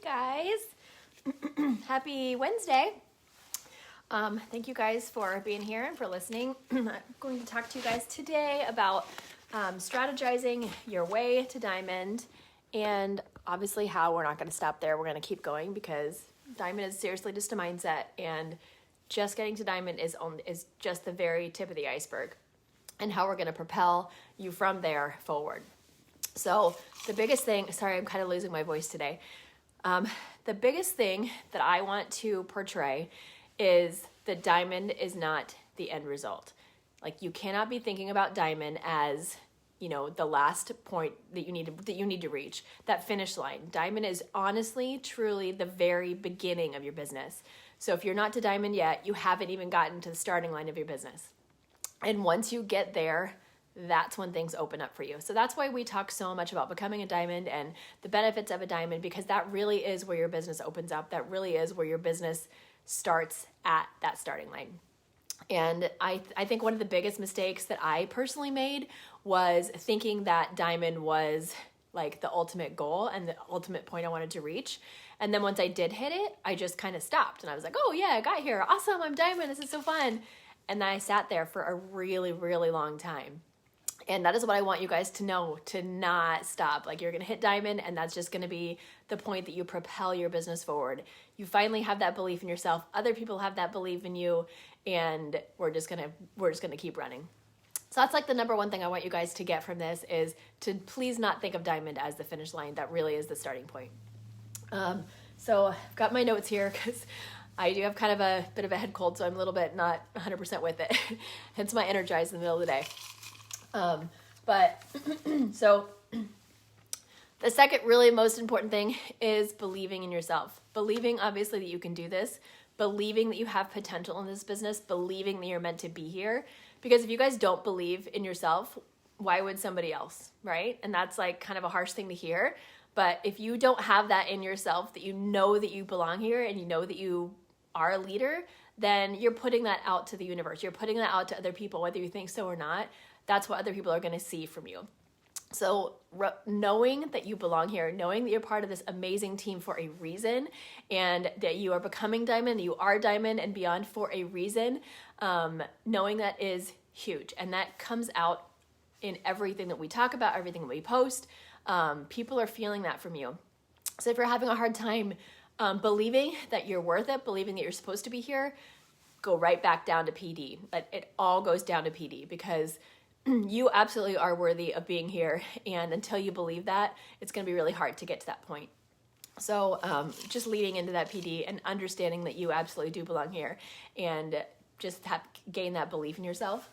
guys. Happy Wednesday. Thank you guys for being here and for listening. I'm going to talk to you guys today about strategizing your way to diamond, and obviously how we're not going to stop there. We're going to keep going because diamond is seriously just a mindset, and just getting to diamond is just the very tip of the iceberg, and how we're going to propel you from there forward. So the biggest thing, sorry, I'm kind of losing my voice today. The biggest thing that I want to portray is that diamond is not the end result. Like, you cannot be thinking about diamond as, the last point that you need to reach, that finish line. Diamond is honestly, truly the very beginning of your business. So if you're not to diamond yet, you haven't even gotten to the starting line of your business. And once you get there, that's when things open up for you. So that's why we talk so much about becoming a diamond and the benefits of a diamond, because that really is where your business opens up. That really is where your business starts at that starting line. And I think one of the biggest mistakes that I personally made was thinking that diamond was like the ultimate goal and the ultimate point I wanted to reach. And then once I did hit it, I just kind of stopped and I was like, oh yeah, I got here. Awesome, I'm diamond. This is so fun. And then I sat there for a really, really long time. And that is what I want you guys to know, to not stop. Like, you're going to hit diamond, and that's just going to be the point that you propel your business forward. You finally have that belief in yourself. Other people have that belief in you, and we're just going to keep running. So that's like the number one thing I want you guys to get from this, is to please not think of diamond as the finish line. That really is the starting point. So I've got my notes here because I do have kind of a bit of a head cold, so I'm a little bit not 100% with it. Hence my energize in the middle of the day. So the second really most important thing is believing in yourself. Believing, obviously, that you can do this. Believing that you have potential in this business. Believing that you're meant to be here. Because if you guys don't believe in yourself, why would somebody else, right? And that's like kind of a harsh thing to hear. But if you don't have that in yourself, that you know that you belong here and you know that you are a leader, then you're putting that out to the universe. You're putting that out to other people, whether you think so or not. That's what other people are going to see from you. So knowing that you belong here, knowing that you're part of this amazing team for a reason, and that you are becoming diamond, you are diamond and beyond for a reason, knowing that is huge. And that comes out in everything that we talk about, everything that we post. People are feeling that from you. So if you're having a hard time believing that you're worth it, believing that you're supposed to be here, go right back down to PD. It all goes down to PD, because you absolutely are worthy of being here. And until you believe that, it's going to be really hard to get to that point. So just leading into that PD and understanding that you absolutely do belong here, and just gain that belief in yourself.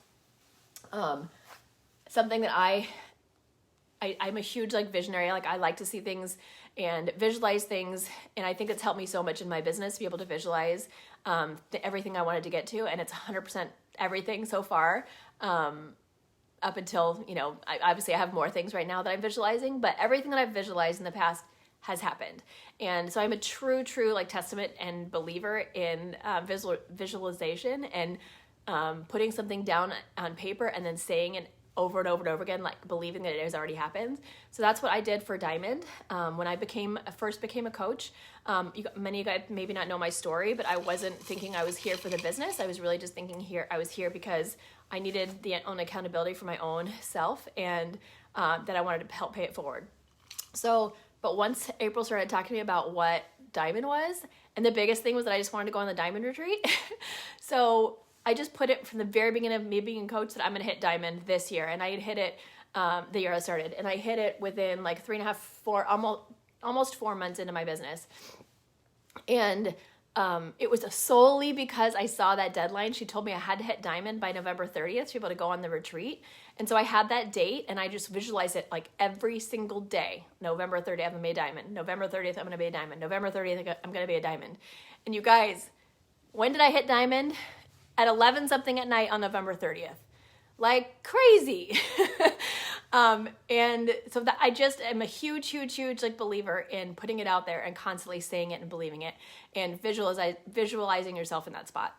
Something that I'm a huge visionary. I like to see things and visualize things. And I think it's helped me so much in my business to be able to visualize everything I wanted to get to. And it's 100% everything so far. Up until, I have more things right now that I'm visualizing, but everything that I've visualized in the past has happened. And so I'm a true testament and believer in visualization and putting something down on paper and then saying it over and over and over again, believing that it has already happened. So that's what I did for Diamond. When I first became a coach, many of you guys maybe not know my story, but I wasn't thinking I was here for the business. I was really just thinking I was here because I needed the own accountability for my own self, and that I wanted to help pay it forward. So, but once April started talking to me about what Diamond was, and the biggest thing was that I just wanted to go on the Diamond retreat. So I just put it from the very beginning of me being a coach that I'm going to hit Diamond this year. And I had hit it the year I started. And I hit it within 3.5, 4, almost 4 months into my business. And it was solely because I saw that deadline. She told me I had to hit Diamond by November 30th to be able to go on the retreat. And so I had that date, and I just visualized it every single day. November 30th, I'm going to be a Diamond. November 30th, I'm going to be a Diamond. November 30th, I'm going to be a Diamond. And you guys, when did I hit Diamond? At 11 something at night on November 30th. Crazy. And so that I just am a huge believer in putting it out there and constantly saying it and believing it and visualizing yourself in that spot.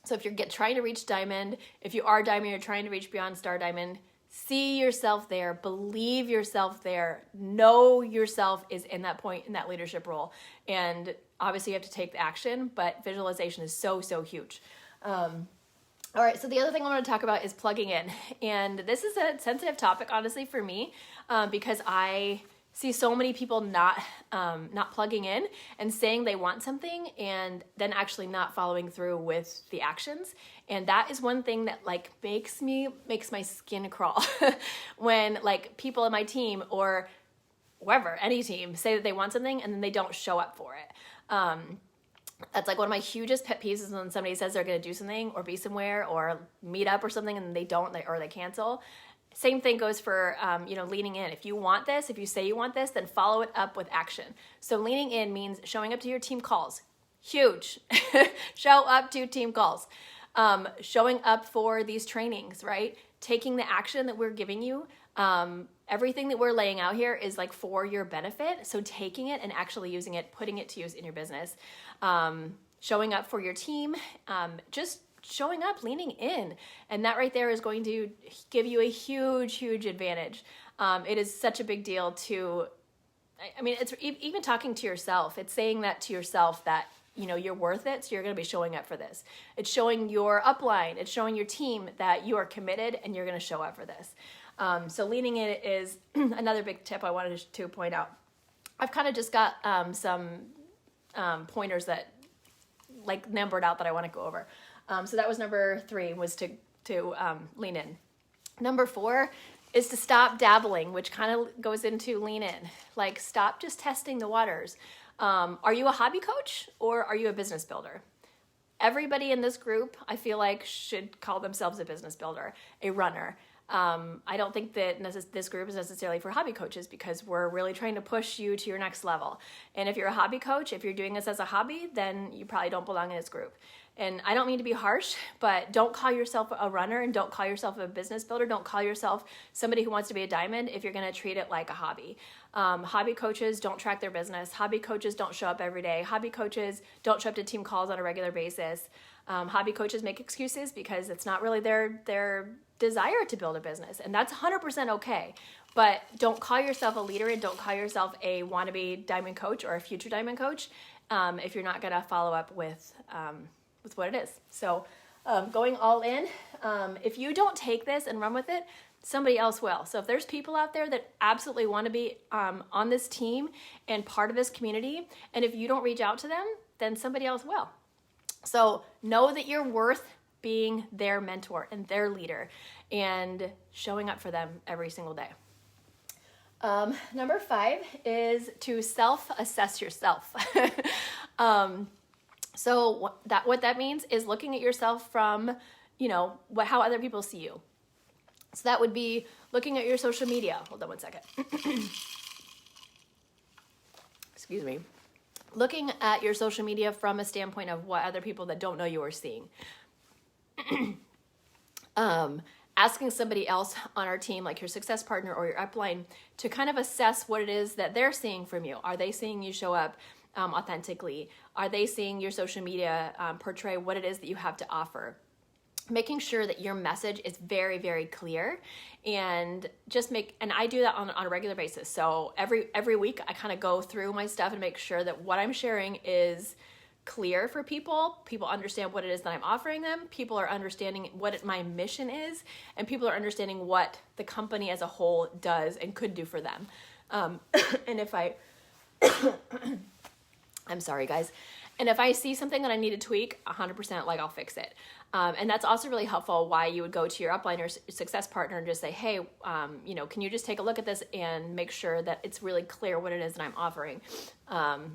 So if you're trying to reach Diamond, if you are Diamond, you're trying to reach beyond Star Diamond, See yourself there, believe yourself there, know yourself is in that point in that leadership role. And obviously you have to take the action, but visualization is so, so huge. All right, so the other thing I want to talk about is plugging in. And this is a sensitive topic, honestly, for me, because I see so many people not plugging in and saying they want something and then actually not following through with the actions. And that is one thing that like makes my skin crawl when like people in my team or whoever, any team, say that they want something and then they don't show up for it. That's like one of my hugest pet peeves is when somebody says they're going to do something or be somewhere or meet up or something and they don't, or they cancel. Same thing goes for, leaning in. If you want this, if you say you want this, then follow it up with action. So leaning in means showing up to your team calls. Huge. Show up to team calls. Showing up for these trainings, right? Taking the action that we're giving you. Everything that we're laying out here is like for your benefit. So taking it and actually using it, putting it to use in your business. Showing up for your team. Just showing up, leaning in. And that right there is going to give you a huge, huge advantage. It is such a big deal it's even talking to yourself. It's saying that to yourself that, you're worth it. So you're going to be showing up for this. It's showing your upline. It's showing your team that you are committed and you're going to show up for this. So leaning in is another big tip I wanted to point out. I've kind of just got some pointers that like numbered out that I want to go over. So that was number 3 was to lean in. Number 4 is to stop dabbling, which kind of goes into lean in. Like stop just testing the waters. Are you a hobby coach or are you a business builder? Everybody in this group, I feel like, should call themselves a business builder, a runner. I don't think that this group is necessarily for hobby coaches because we're really trying to push you to your next level. And if you're a hobby coach, if you're doing this as a hobby, then you probably don't belong in this group. And I don't mean to be harsh, but don't call yourself a runner and don't call yourself a business builder. Don't call yourself somebody who wants to be a diamond if you're going to treat it like a hobby. Hobby coaches don't track their business. Hobby coaches don't show up every day. Hobby coaches don't show up to team calls on a regular basis. Hobby coaches make excuses because it's not really their desire to build a business. And that's 100% okay. But don't call yourself a leader and don't call yourself a wannabe diamond coach or a future diamond coach if you're not going to follow up with what it is. So going all in, if you don't take this and run with it, somebody else will. So if there's people out there that absolutely want to be on this team and part of this community, and if you don't reach out to them, then somebody else will. So know that you're worth being their mentor and their leader and showing up for them every single day. Number 5 is to self-assess yourself. So what that means is looking at yourself from, how other people see you. So that would be looking at your social media. Hold on one second. Excuse me. Looking at your social media from a standpoint of what other people that don't know you are seeing. Asking somebody else on our team, like your success partner or your upline, to kind of assess what it is that they're seeing from you. Are they seeing you show up authentically? Are they seeing your social media portray what it is that you have to offer? Making sure that your message is very, very clear, and and I do that on a regular basis. So every week I kind of go through my stuff and make sure that what I'm sharing is clear for people. People understand what it is that I'm offering them. People are understanding what my mission is, and people are understanding what the company as a whole does and could do for them. And if I'm sorry, guys. And if I see something that I need to tweak, 100%, I'll fix it. And that's also really helpful why you would go to your upline or success partner and just say, hey, can you just take a look at this and make sure that it's really clear what it is that I'm offering?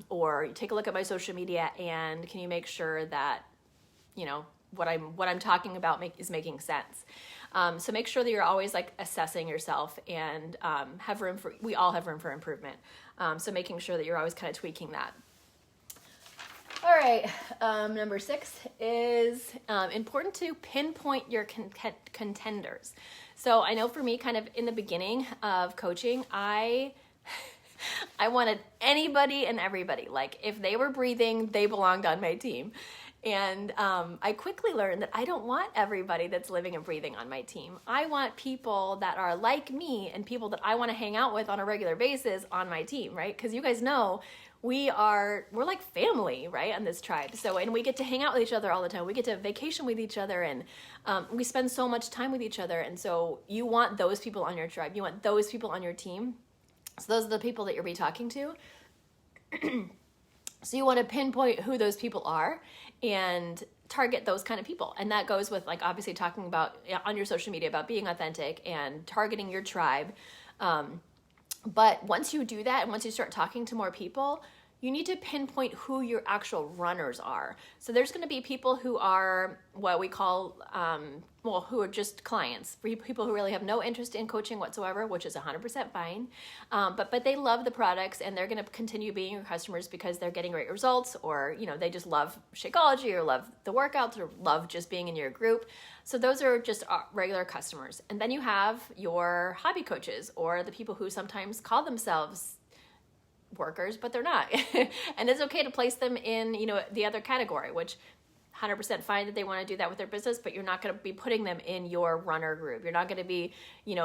Or take a look at my social media and can you make sure that, what I'm talking about is making sense? So make sure that you're always assessing yourself and we all have room for improvement. So making sure that you're always kind of tweaking that. All right, number 6 is important to pinpoint your contenders. So I know for me, kind of in the beginning of coaching, I wanted anybody and everybody. If they were breathing, they belonged on my team. And I quickly learned that I don't want everybody that's living and breathing on my team. I want people that are like me and people that I want to hang out with on a regular basis on my team, right? Because you guys know we're like family, right, on this tribe. So, and we get to hang out with each other all the time. We get to vacation with each other, and we spend so much time with each other. And so you want those people on your tribe. You want those people on your team. So those are the people that you'll be talking to. So you want to pinpoint who those people are and target those kind of people. And that goes with, like, obviously talking about on your social media about being authentic and targeting your tribe. But once you do that and once you start talking to more people, you need to pinpoint who your actual runners are. So there's going to be people who are what we call, who are just clients, people who really have no interest in coaching whatsoever, which is 100% fine. But they love the products and they're going to continue being your customers because they're getting great results, or, they just love Shakeology or love the workouts or love just being in your group. So those are just regular customers. And then you have your hobby coaches, or the people who sometimes call themselves workers, but they're not. And it's okay to place them in, the other category, which 100% fine that they want to do that with their business, but you're not going to be putting them in your runner group. You're not going to be,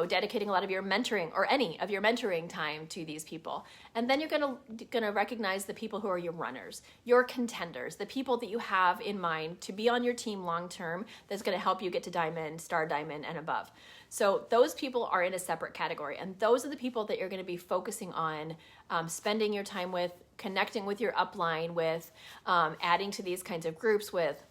dedicating a lot of your mentoring or any of your mentoring time to these people. And then you're going to recognize the people who are your runners, your contenders, the people that you have in mind to be on your team long term that's going to help you get to diamond, star diamond, and above. So those people are in a separate category, and those are the people that you're going to be focusing on spending your time with, connecting with your upline with, adding to these kinds of groups with.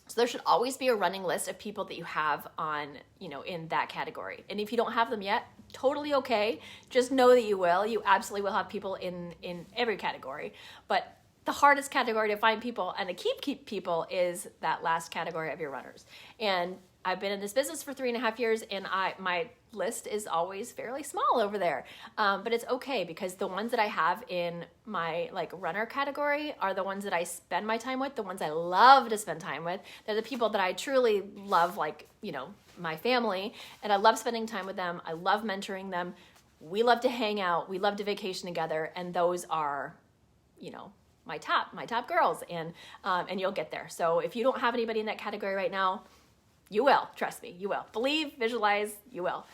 So there should always be a running list of people that you have on, in that category. And if you don't have them yet, totally okay. Just know that you will. You absolutely will have people in every category. But the hardest category to find people and to keep people is that last category of your runners. And I've been in this business for 3.5 years, and my list is always fairly small over there. But it's okay, because the ones that I have in my runner category are the ones that I spend my time with, the ones I love to spend time with. They're the people that I truly love, my family, and I love spending time with them. I love mentoring them. We love to hang out. We love to vacation together. And those are, my top girls, and you'll get there. So if you don't have anybody in that category right now, you will. Trust me, you will. Believe, visualize, you will.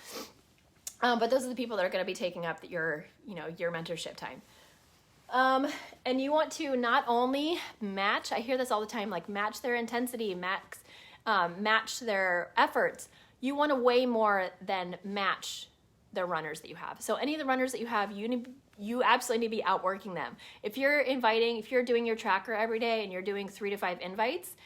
But those are the people that are going to be taking up your mentorship time. And you want to not only match, I hear this all the time, match their intensity, match their efforts. You want to way more than match the runners that you have. So any of the runners that you have, you absolutely need to be outworking them. If you're doing your tracker every day and you're doing 3 to 5 invites,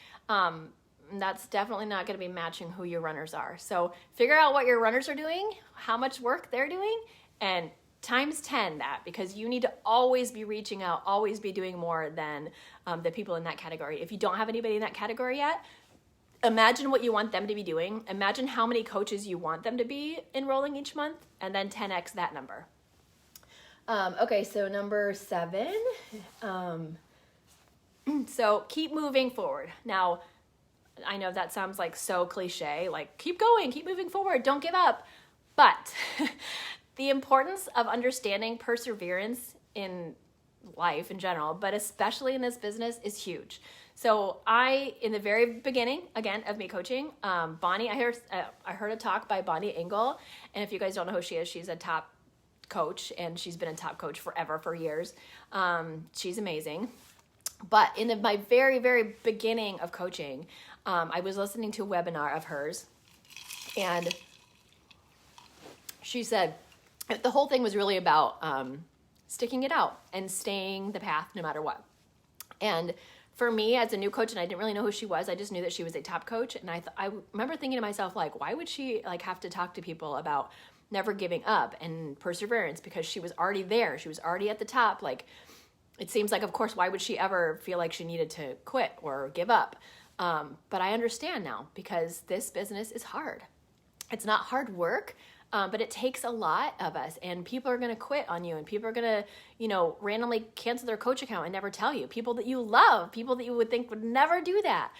that's definitely not going to be matching who your runners are. So figure out what your runners are doing, how much work they're doing, and times 10 that, because you need to always be reaching out, always be doing more than the people in that category. If you don't have anybody in that category yet, imagine what you want them to be doing. Imagine how many coaches you want them to be enrolling each month, and then 10x that number. Okay, so number 7. So keep moving forward. Now, I know that sounds so cliche, keep going, keep moving forward, don't give up. But the importance of understanding perseverance in life in general, but especially in this business, is huge. So in the very beginning, again, of me coaching, Bonnie, I heard a talk by Bonnie Engel. And if you guys don't know who she is, she's a top coach, and she's been a top coach for years. She's amazing. But in my very, very beginning of coaching, I was listening to a webinar of hers, and she said the whole thing was really about sticking it out and staying the path no matter what. And for me, as a new coach, and I didn't really know who she was, I just knew that she was a top coach. And I remember thinking to myself, why would she have to talk to people about never giving up and perseverance? Because she was already there. She was already at the top. It seems of course, why would she ever feel like she needed to quit or give up? But I understand now, because this business is hard. It's not hard work, but it takes a lot of us, and people are going to quit on you, and people are going to, randomly cancel their coach account and never tell you. People that you love, people that you would think would never do that.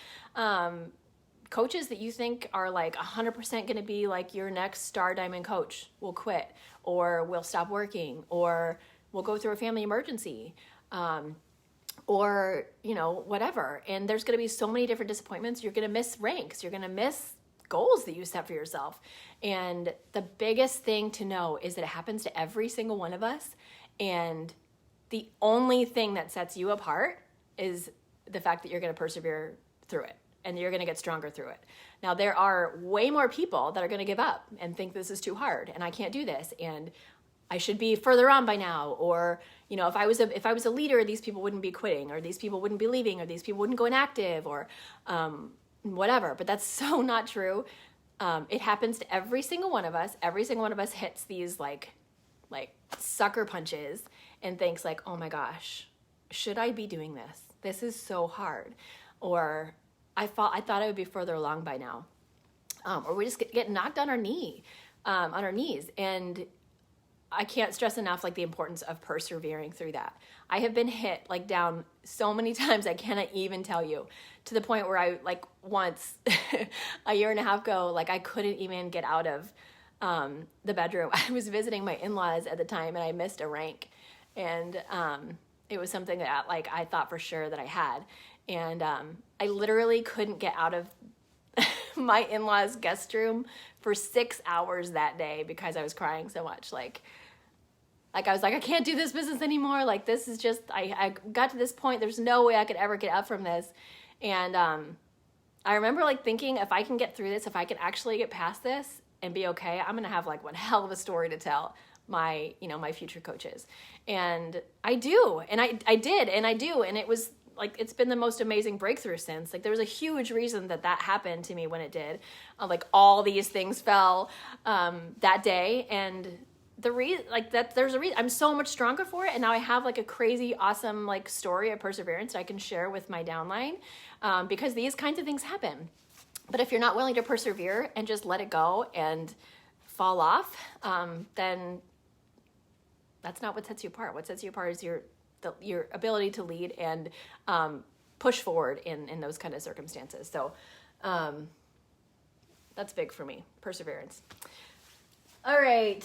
Coaches that you think are 100% going to be your next star diamond coach will quit, or will stop working, or will go through a family emergency. or, whatever. And there's going to be so many different disappointments. You're going to miss ranks. You're going to miss goals that you set for yourself. And the biggest thing to know is that it happens to every single one of us. And the only thing that sets you apart is the fact that you're going to persevere through it and you're going to get stronger through it. Now, there are way more people that are going to give up and think this is too hard and I can't do this and I should be further on by now. Or, if I was a leader, these people wouldn't be quitting, or these people wouldn't be leaving, or these people wouldn't go inactive, or whatever. But that's so not true. It happens to every single one of us. Every single one of us hits these like sucker punches and thinks like, oh my gosh, should I be doing this? This is so hard. Or I thought I would be further along by now. Or we just get knocked on our knees. And I can't stress enough the importance of persevering through that. I have been hit down so many times I cannot even tell you, to the point where I once a year and a half ago, I couldn't even get out of the bedroom. I was visiting my in-laws at the time and I missed a rank, and it was something that I thought for sure that I had, and I literally couldn't get out of my in-laws guest room for 6 hours that day because I was crying so much. I was I can't do this business anymore. This is just, I got to this point. There's no way I could ever get up from this. And I remember thinking, if I can get through this, if I can actually get past this and be okay, I'm going to have one hell of a story to tell my, my future coaches. And I do. And I did. And I do. And it was it's been the most amazing breakthrough since. There was a huge reason that happened to me when it did. All these things fell that day, and the reason there's a reason. I'm so much stronger for it, and now I have a crazy awesome story of perseverance I can share with my downline, because these kinds of things happen. But if you're not willing to persevere and just let it go and fall off, then that's not what sets you apart. What sets you apart is your ability to lead and push forward in those kind of circumstances. So that's big for me, perseverance. All right.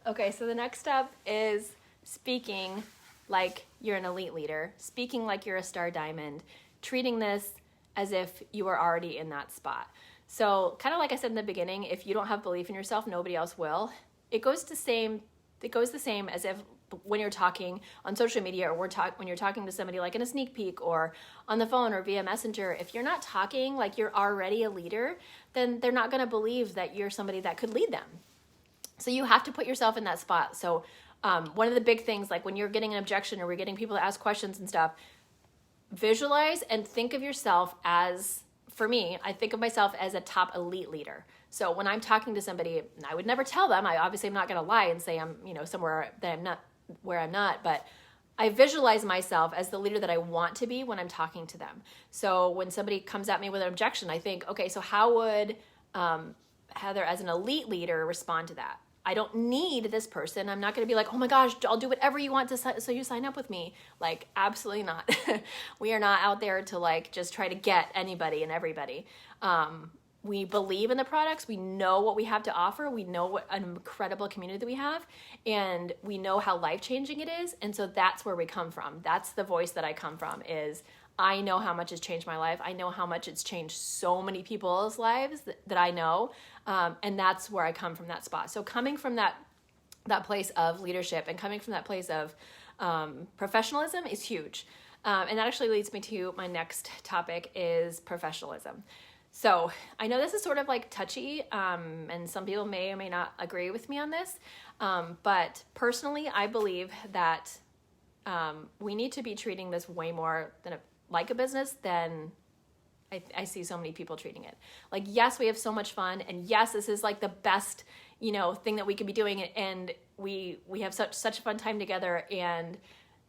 Okay, so the next step is speaking like you're an elite leader, speaking like you're a star diamond, treating this as if you are already in that spot. So kind of like I said in the beginning, if you don't have belief in yourself, nobody else will. It goes the same as if when you're talking on social media, or when you're talking to somebody in a sneak peek or on the phone or via messenger. If you're not talking like you're already a leader, then they're not going to believe that you're somebody that could lead them. So you have to put yourself in that spot. So one of the big things, when you're getting an objection or we're getting people to ask questions and stuff, visualize and think of yourself as, for me, I think of myself as a top elite leader. So when I'm talking to somebody, I would never tell them, I obviously am not going to lie and say I'm, somewhere that I'm not, where I'm not, but I visualize myself as the leader that I want to be when I'm talking to them. So when somebody comes at me with an objection, I think, okay, so how would Heather as an elite leader respond to that? I don't need this person. I'm not going to be oh my gosh, I'll do whatever you want so you sign up with me. Absolutely not. We are not out there to just try to get anybody and everybody. We believe in the products. We know what we have to offer. We know what an incredible community that we have, and we know how life-changing it is. And so that's where we come from. That's the voice that I come from, is I know how much it's changed my life. I know how much it's changed so many people's lives that I know. And that's where I come from, that spot. So coming from that place of leadership and coming from that place of professionalism is huge. And that actually leads me to my next topic, is professionalism. So I know this is sort of touchy, and some people may or may not agree with me on this. But personally, I believe that we need to be treating this way more like a business than I see so many people treating it. Yes, we have so much fun, and yes, this is the best, thing that we could be doing, and we have such a fun time together, and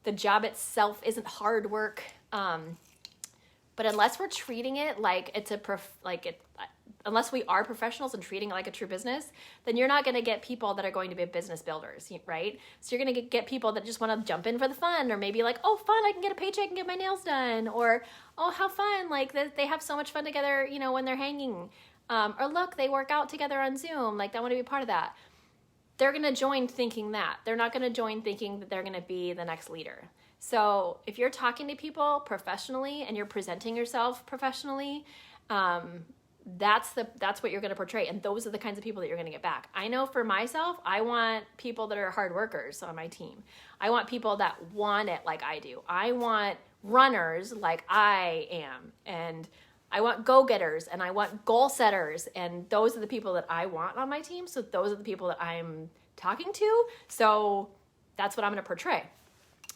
the job itself isn't hard work. But unless we're treating it like it's unless we are professionals and treating it like a true business, then you're not going to get people that are going to be business builders, right? So you're going to get people that just want to jump in for the fun, or maybe oh, fun, I can get a paycheck and get my nails done, or oh, how fun, they have so much fun together, when they're hanging, or look, they work out together on Zoom, I want to be a part of that. they're going to join thinking that. They're not going to join thinking that they're going to be the next leader. So if you're talking to people professionally and you're presenting yourself professionally, that's what you're going to portray. And those are the kinds of people that you're going to get back. I know for myself, I want people that are hard workers on my team. I want people that want it like I do. I want runners like I am. And I want go-getters and I want goal setters. And those are the people that I want on my team. So those are the people that I'm talking to. So that's what I'm going to portray.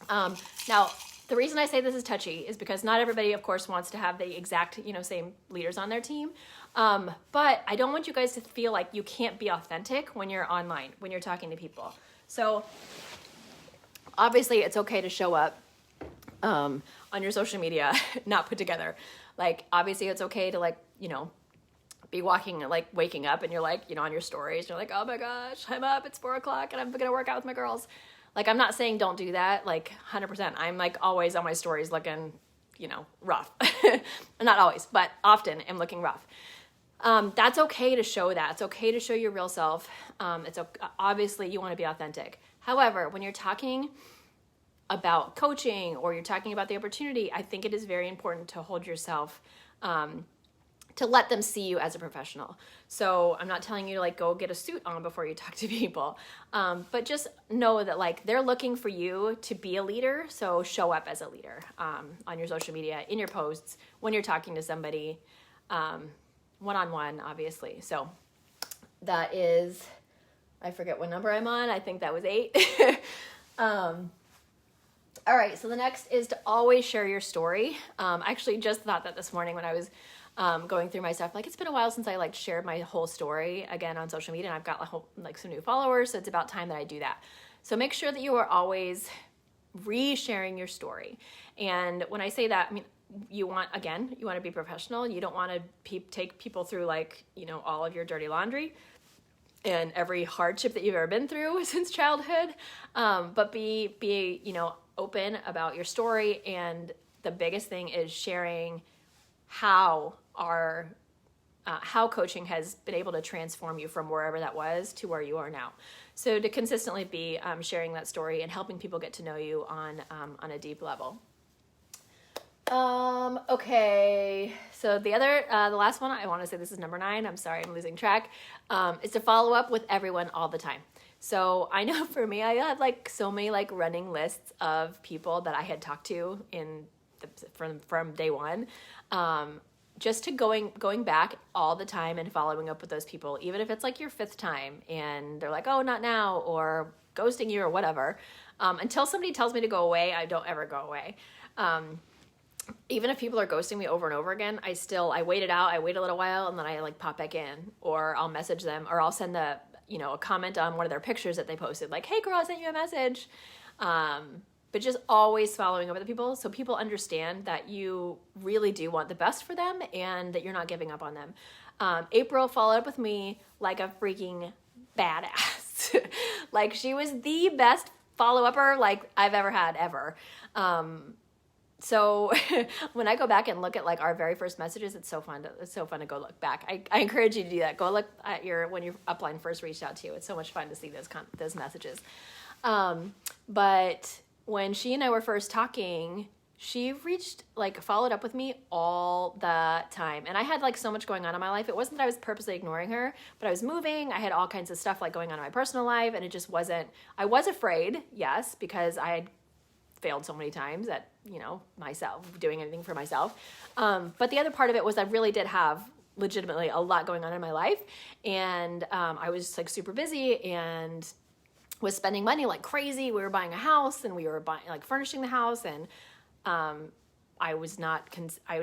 Now, the reason I say this is touchy is because not everybody, of course, wants to have the exact, same leaders on their team. But I don't want you guys to feel like you can't be authentic when you're online, when you're talking to people. So obviously it's okay to show up on your social media not put together. Like, obviously it's okay to be waking up and you're on your stories, you're like, oh my gosh, I'm up, it's 4:00 and I'm gonna work out with my girls. I'm not saying don't do that, 100%. I'm always on my stories looking, rough. Not always, but often I'm looking rough. That's okay to show that. It's okay to show your real self. Obviously you want to be authentic. However, when you're talking about coaching or you're talking about the opportunity, I think it is very important to hold yourself, to let them see you as a professional. So I'm not telling you to go get a suit on before you talk to people. But just know that they're looking for you to be a leader. So show up as a leader, on your social media, in your posts, when you're talking to somebody, one-on-one, obviously. So that is, I forget what number I'm on. I think that was 8. All right. So the next is to always share your story. I actually just thought that this morning when I was going through my stuff, it's been a while since I shared my whole story again on social media, and I've got some new followers. So it's about time that I do that. So make sure that you are always re-sharing your story. And when I say that, I mean, you want to be professional. You don't want to take people through all of your dirty laundry and every hardship that you've ever been through since childhood. But be open about your story. And the biggest thing is sharing how coaching has been able to transform you from wherever that was to where you are now. So to consistently be sharing that story and helping people get to know you on a deep level. Okay. So the last one, I want to say this is number 9. I'm sorry, I'm losing track. Is to follow up with everyone all the time. So I know for me, I had so many running lists of people that I had talked to from day one. Just to going back all the time and following up with those people, even if it's your 5th time and they're oh, not now, or ghosting you or whatever. Until somebody tells me to go away, I don't ever go away. Even if people are ghosting me over and over again, I wait it out. I wait a little while and then I pop back in, or I'll message them, or I'll send a comment on one of their pictures that they posted, hey girl, I sent you a message. But just always following up with people so people understand that you really do want the best for them and that you're not giving up on them. April followed up with me like a freaking badass. She was the best follow-upper I've ever had ever. So when I go back and look at our very first messages, it's so fun to go look back. I encourage you to do that. Go look at when your upline first reached out to you. It's so much fun to see those messages. But when she and I were first talking, she followed up with me all the time. And I had so much going on in my life. It wasn't that I was purposely ignoring her, but I was moving. I had all kinds of stuff going on in my personal life. And it just wasn't, I was afraid, yes, because I had failed so many times at, myself, doing anything for myself. But the other part of it was I really did have legitimately a lot going on in my life. And I was super busy and was spending money like crazy. We were buying a house and we were furnishing the house, and I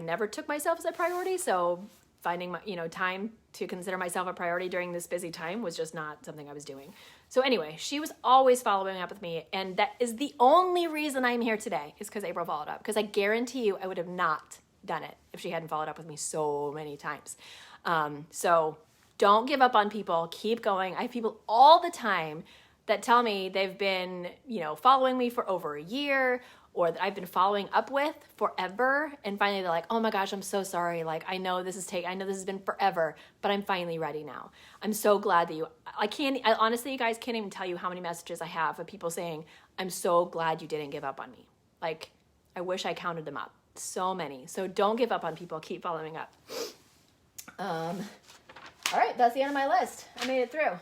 never took myself as a priority. So finding time to consider myself a priority during this busy time was just not something I was doing. So anyway, she was always following up with me, and that is the only reason I'm here today, is because April followed up. Because I guarantee you I would have not done it if she hadn't followed up with me so many times. So don't give up on people. Keep going. I have people all the time that tell me they've been, following me for over a year, or that I've been following up with forever. And finally they're like, oh my gosh, I'm so sorry. Like, I know this has been forever, but I'm finally ready now. I'm so glad that honestly, you guys can't even tell you how many messages I have of people saying, I'm so glad you didn't give up on me. Like, I wish I counted them up. So many. So don't give up on people. Keep following up. All right, that's the end of my list. I made it through.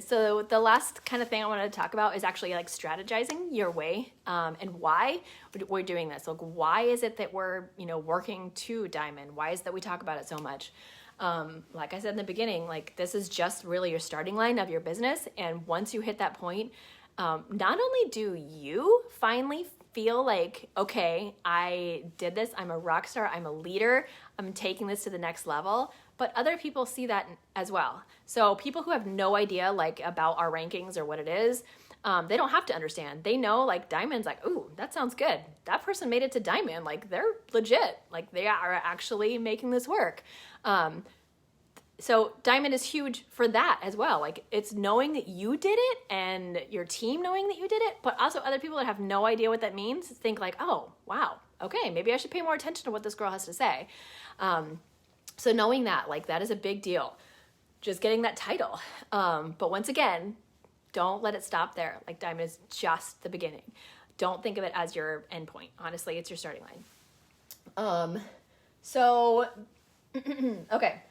So the last kind of thing I wanted to talk about is actually like strategizing your way, and why we're doing this. Like, why is it that we're, working to diamond? Why is that we talk about it so much? Like I said in the beginning, like, this is just really your starting line of your business. And once you hit that point, not only do you finally feel like, okay, I did this, I'm a rock star, I'm a leader, I'm taking this to the next level, but other people see that as well. So people who have no idea like about our rankings or what it is, they don't have to understand. They know like diamond's like, ooh, that sounds good. That person made it to diamond. Like, they're legit. Like, they are actually making this work. So diamond is huge for that as well. Like, it's knowing that you did it and your team knowing that you did it, but also other people that have no idea what that means think like, oh, wow, okay, maybe I should pay more attention to what this girl has to say. So knowing that, like, that is a big deal. Just getting that title. But once again, don't let it stop there. Like, diamond is just the beginning. Don't think of it as your end point. Honestly, it's your starting line. Okay.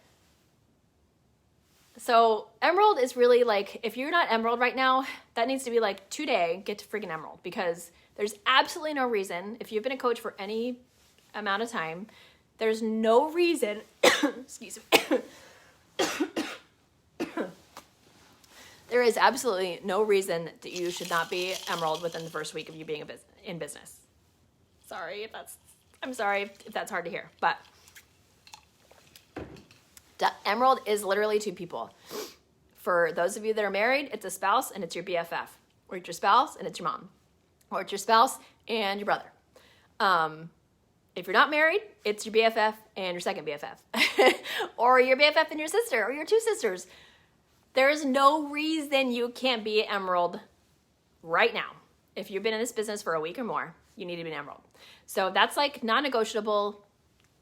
So emerald is really like, if you're not emerald right now, that needs to be like today, get to freaking emerald, because there's absolutely no reason, if you've been a coach for any amount of time, there's no reason, excuse me, there is absolutely no reason that you should not be emerald within the first week of you being in business. I'm sorry if that's hard to hear, but emerald is literally two people. For those of you that are married, it's a spouse and it's your BFF, or it's your spouse and it's your mom, or it's your spouse and your brother. If you're not married, it's your BFF and your second BFF, or your BFF and your sister, or your two sisters. There is no reason you can't be an emerald right now. If you've been in this business for a week or more, you need to be an emerald. So that's like non-negotiable.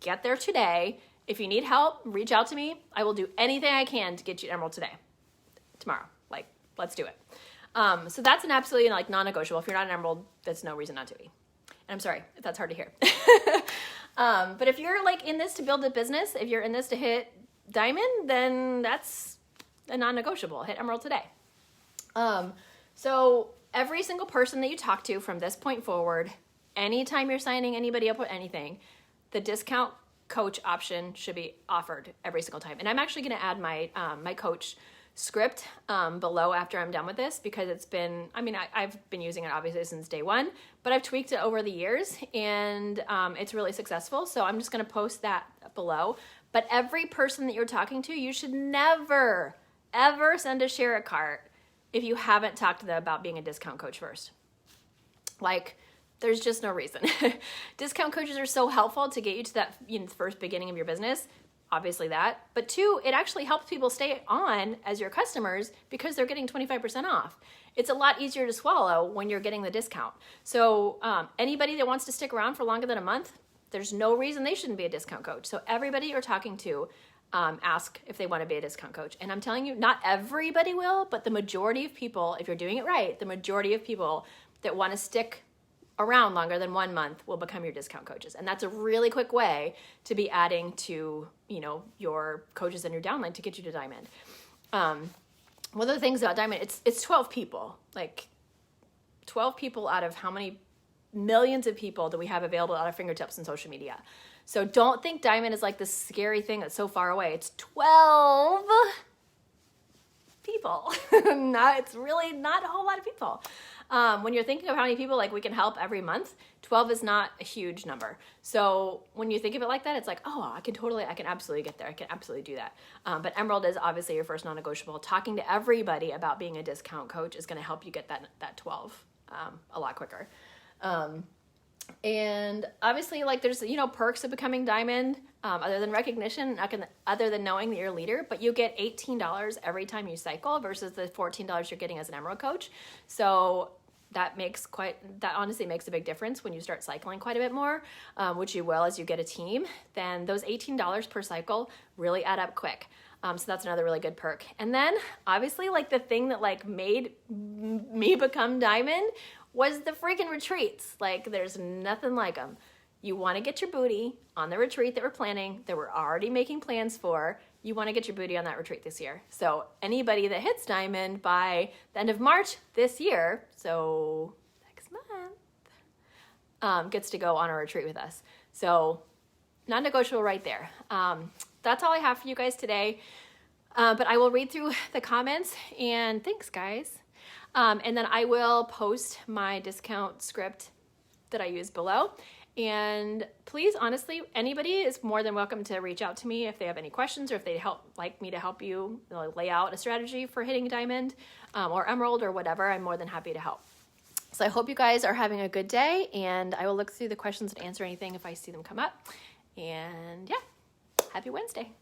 Get there today. If you need help, reach out to me. I will do anything I can to get you emerald tomorrow. Like, let's do it. So that's an absolutely like non-negotiable. If you're not an emerald, that's no reason not to be. And I'm sorry if that's hard to hear. But if you're like in this to build a business, if you're in this to hit diamond, then that's a non-negotiable. Hit emerald today. So every single person that you talk to from this point forward, anytime you're signing anybody up with anything, the discount coach option should be offered every single time. And I'm actually going to add my my coach script below after I'm done with this, because it's been, I've been using it obviously since day one, but I've tweaked it over the years, and it's really successful. So I'm just going to post that below. But every person that you're talking to, you should never, ever send a share a cart if you haven't talked to them about being a discount coach first. Like, there's just no reason. Discount coaches are so helpful to get you to that first beginning of your business. Obviously that. But two, it actually helps people stay on as your customers because they're getting 25% off. It's a lot easier to swallow when you're getting the discount. So anybody that wants to stick around for longer than a month, there's no reason they shouldn't be a discount coach. So everybody you're talking to, ask if they want to be a discount coach. And I'm telling you, not everybody will, but the majority of people, if you're doing it right, the majority of people that want to stick around longer than 1 month will become your discount coaches. And that's a really quick way to be adding to, your coaches and your downline to get you to diamond. One of the things about diamond, it's 12 people, like 12 people out of how many millions of people do we have available at our fingertips in social media? So don't think diamond is like this scary thing that's so far away. It's 12 people. It's really not a whole lot of people. When you're thinking of how many people like we can help every month, 12 is not a huge number. So when you think of it like that, it's like, oh, I can absolutely get there. I can absolutely do that. But Emerald is obviously your first non-negotiable. Talking to everybody about being a discount coach is going to help you get that 12 a lot quicker. And obviously, like, there's, perks of becoming diamond, other than recognition, other than knowing that you're a leader, but you get $18 every time you cycle versus the $14 you're getting as an emerald coach. So that honestly makes a big difference when you start cycling quite a bit more, which you will as you get a team. Then those $18 per cycle really add up quick. So that's another really good perk. And then obviously, like, the thing that like made me become diamond was the freaking retreats. Like, there's nothing like them. You want to get your booty on the retreat that we're planning, that we're already making plans for. You want to get your booty on that retreat this year. So anybody that hits diamond by the end of March this year, so next month, gets to go on a retreat with us. So non-negotiable right there. That's all I have for you guys today. But I will read through the comments, and thanks, guys. And then I will post my discount script that I use below. And please, honestly, anybody is more than welcome to reach out to me if they have any questions, or if they like me to help you lay out a strategy for hitting diamond or emerald or whatever. I'm more than happy to help. So I hope you guys are having a good day, and I will look through the questions and answer anything if I see them come up. And yeah, happy Wednesday.